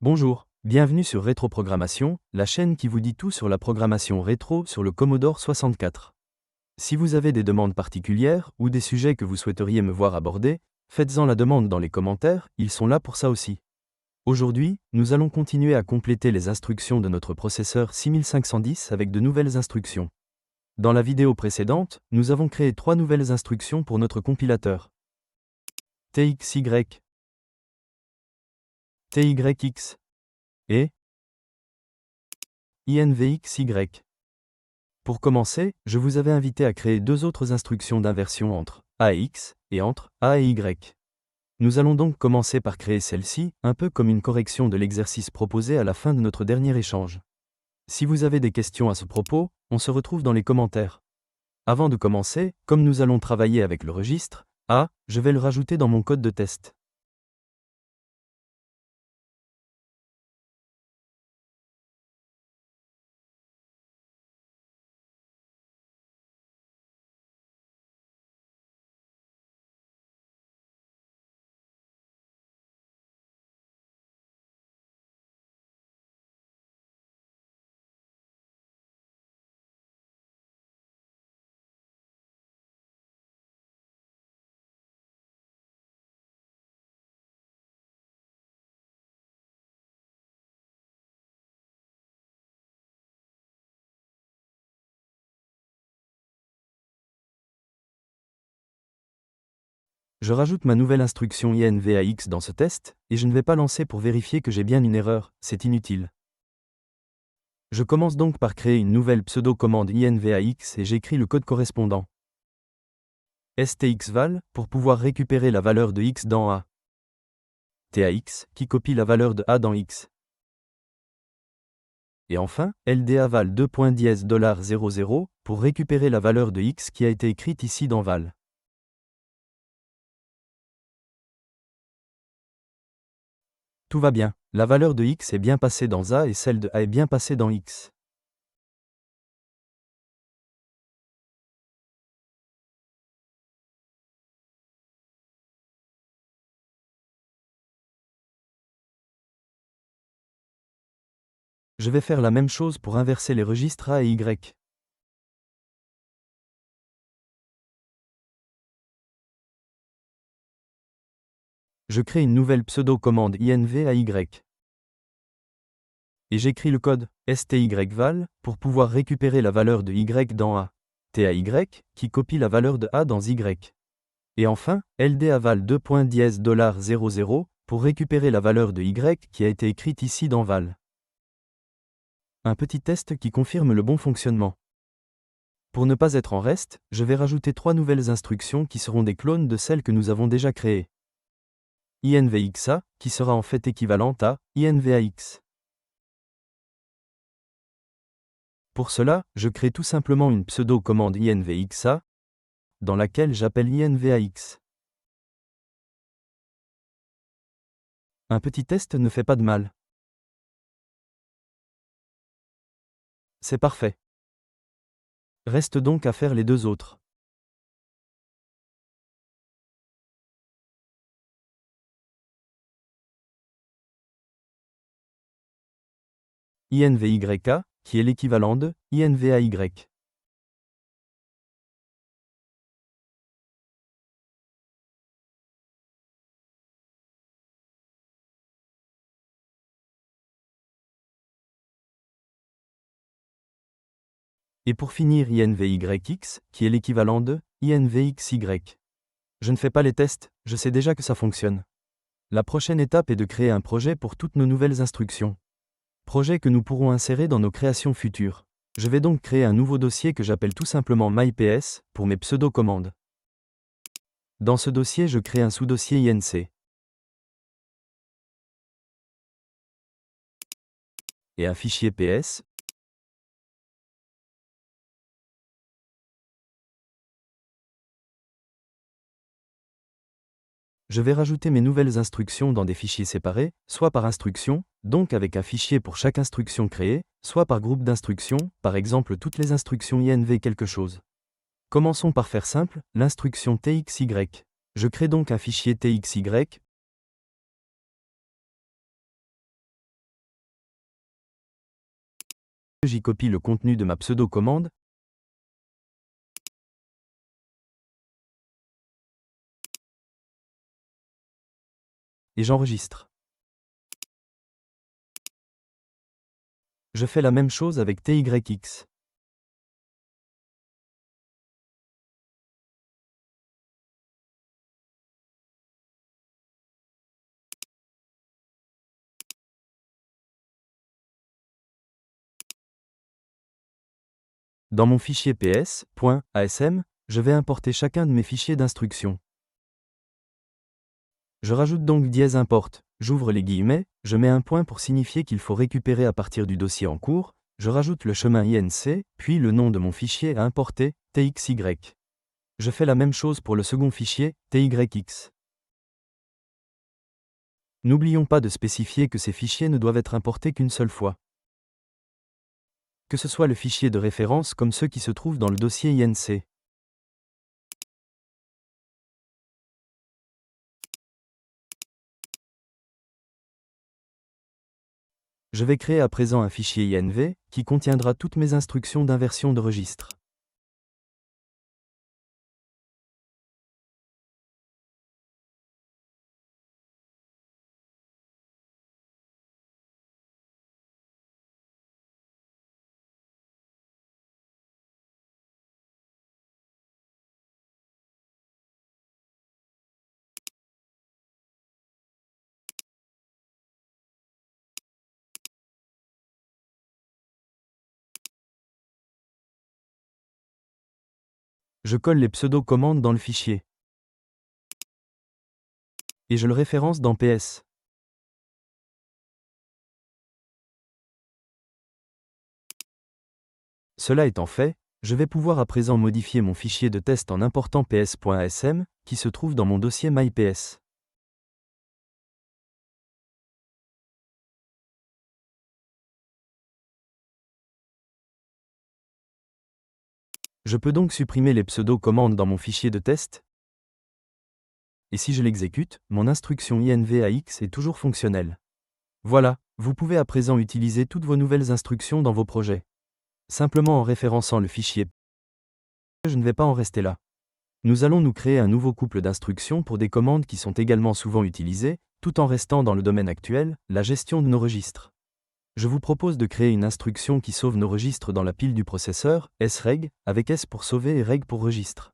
Bonjour, bienvenue sur Rétroprogrammation, la chaîne qui vous dit tout sur la programmation rétro sur le Commodore 64. Si vous avez des demandes particulières ou des sujets que vous souhaiteriez me voir aborder, faites-en la demande dans les commentaires, ils sont là pour ça aussi. Aujourd'hui, nous allons continuer à compléter les instructions de notre processeur 6510 avec de nouvelles instructions. Dans la vidéo précédente, nous avons créé 3 nouvelles instructions pour notre compilateur. TXY, TYX et INVXY. Pour commencer, je vous avais invité à créer 2 autres instructions d'inversion entre A et X et entre A et Y. Nous allons donc commencer par créer celle-ci, un peu comme une correction de l'exercice proposé à la fin de notre dernier échange. Si vous avez des questions à ce propos, on se retrouve dans les commentaires. Avant de commencer, comme nous allons travailler avec le registre A, je vais le rajouter dans mon code de test. Je rajoute ma nouvelle instruction INVAX dans ce test, et je ne vais pas lancer pour vérifier que j'ai bien une erreur, c'est inutile. Je commence donc par créer une nouvelle pseudo-commande INVAX et j'écris le code correspondant. STXVAL, pour pouvoir récupérer la valeur de X dans A. TAX, qui copie la valeur de A dans X. Et enfin, LDAVAL $00, pour récupérer la valeur de X qui a été écrite ici dans val. Tout va bien, la valeur de X est bien passée dans A et celle de A est bien passée dans X. Je vais faire la même chose pour inverser les registres A et Y. Je crée une nouvelle pseudo-commande INVAY. Et j'écris le code STYVAL pour pouvoir récupérer la valeur de Y dans A. TAY, qui copie la valeur de A dans Y. Et enfin, LDAVAL $00 pour récupérer la valeur de Y qui a été écrite ici dans val. Un petit test qui confirme le bon fonctionnement. Pour ne pas être en reste, je vais rajouter 3 nouvelles instructions qui seront des clones de celles que nous avons déjà créées. INVXA, qui sera en fait équivalente à INVAX. Pour cela, je crée tout simplement une pseudo-commande INVXA, dans laquelle j'appelle INVAX. Un petit test ne fait pas de mal. C'est parfait. Reste donc à faire les 2 autres. INVYK, qui est l'équivalent de INVAY. Et pour finir INVYX, qui est l'équivalent de INVXY. Je ne fais pas les tests, je sais déjà que ça fonctionne. La prochaine étape est de créer un projet pour toutes nos nouvelles instructions. Projet que nous pourrons insérer dans nos créations futures. Je vais donc créer un nouveau dossier que j'appelle tout simplement MyPS, pour mes pseudo-commandes. Dans ce dossier, je crée un sous-dossier INC. Et un fichier PS. Je vais rajouter mes nouvelles instructions dans des fichiers séparés, soit par instruction, donc avec un fichier pour chaque instruction créée, soit par groupe d'instructions, par exemple toutes les instructions INV quelque chose. Commençons par faire simple, l'instruction TXY. Je crée donc un fichier TXY, J'y copie le contenu de ma pseudo-commande. Et j'enregistre. Je fais la même chose avec TYX. Dans mon fichier ps.asm, je vais importer chacun de mes fichiers d'instruction. Je rajoute donc --import, j'ouvre les guillemets, je mets un point pour signifier qu'il faut récupérer à partir du dossier en cours, je rajoute le chemin INC, puis le nom de mon fichier à importer, TXY. Je fais la même chose pour le second fichier, TYX. N'oublions pas de spécifier que ces fichiers ne doivent être importés qu'une seule fois. Que ce soit le fichier de référence comme ceux qui se trouvent dans le dossier INC. Je vais créer à présent un fichier INV, qui contiendra toutes mes instructions d'inversion de registre. Je colle les pseudo-commandes dans le fichier. Et je le référence dans PS. Cela étant fait, je vais pouvoir à présent modifier mon fichier de test en important ps.asm, qui se trouve dans mon dossier myps. Je peux donc supprimer les pseudo-commandes dans mon fichier de test. Et si je l'exécute, mon instruction INVAX est toujours fonctionnelle. Voilà, vous pouvez à présent utiliser toutes vos nouvelles instructions dans vos projets. Simplement en référençant le fichier. Je ne vais pas en rester là. Nous allons nous créer un nouveau couple d'instructions pour des commandes qui sont également souvent utilisées, tout en restant dans le domaine actuel, la gestion de nos registres. Je vous propose de créer une instruction qui sauve nos registres dans la pile du processeur, sreg, avec S pour sauver et reg pour registre.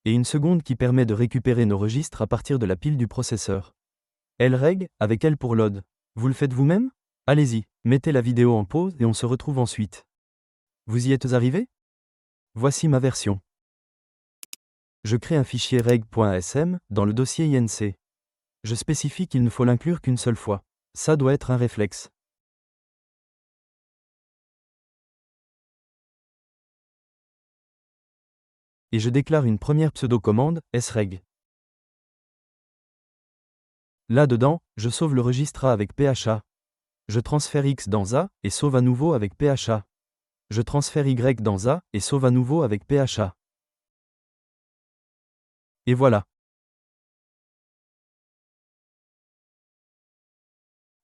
Et une seconde qui permet de récupérer nos registres à partir de la pile du processeur. lreg, avec L pour load. Vous le faites vous-même? Allez-y, mettez la vidéo en pause et on se retrouve ensuite. Vous y êtes arrivé? Voici ma version. Je crée un fichier reg.asm dans le dossier INC. Je spécifie qu'il ne faut l'inclure qu'une seule fois. Ça doit être un réflexe. Et je déclare une première pseudo-commande, sreg. Là-dedans, je sauve le registre A avec PHA. Je transfère X dans A et sauve à nouveau avec PHA. Je transfère Y dans A et sauve à nouveau avec PHA. Et voilà.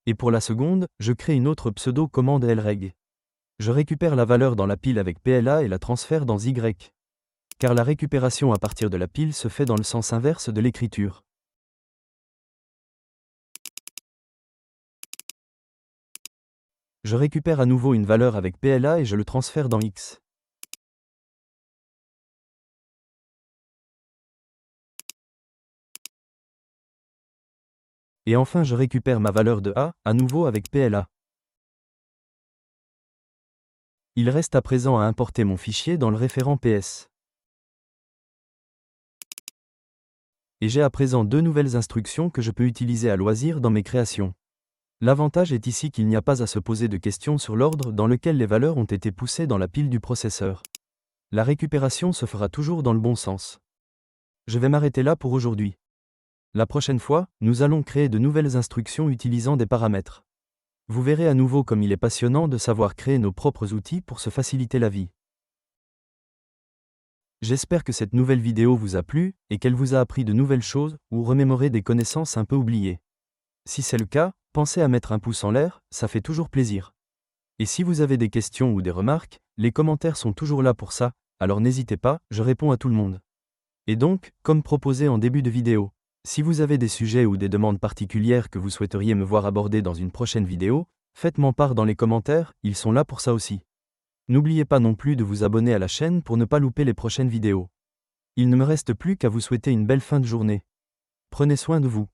Et pour la seconde, je crée une autre pseudo-commande lreg. Je récupère la valeur dans la pile avec PLA et la transfère dans Y. Car la récupération à partir de la pile se fait dans le sens inverse de l'écriture. Je récupère à nouveau une valeur avec PLA et je le transfère dans X. Et enfin je récupère ma valeur de A, à nouveau avec PLA. Il reste à présent à importer mon fichier dans le référent PS. Et j'ai à présent deux nouvelles instructions que je peux utiliser à loisir dans mes créations. L'avantage est ici qu'il n'y a pas à se poser de questions sur l'ordre dans lequel les valeurs ont été poussées dans la pile du processeur. La récupération se fera toujours dans le bon sens. Je vais m'arrêter là pour aujourd'hui. La prochaine fois, nous allons créer de nouvelles instructions utilisant des paramètres. Vous verrez à nouveau comme il est passionnant de savoir créer nos propres outils pour se faciliter la vie. J'espère que cette nouvelle vidéo vous a plu et qu'elle vous a appris de nouvelles choses ou remémoré des connaissances un peu oubliées. Si c'est le cas, pensez à mettre un pouce en l'air, ça fait toujours plaisir. Et si vous avez des questions ou des remarques, les commentaires sont toujours là pour ça, alors n'hésitez pas, je réponds à tout le monde. Et donc, comme proposé en début de vidéo, si vous avez des sujets ou des demandes particulières que vous souhaiteriez me voir aborder dans une prochaine vidéo, faites-m'en part dans les commentaires, ils sont là pour ça aussi. N'oubliez pas non plus de vous abonner à la chaîne pour ne pas louper les prochaines vidéos. Il ne me reste plus qu'à vous souhaiter une belle fin de journée. Prenez soin de vous.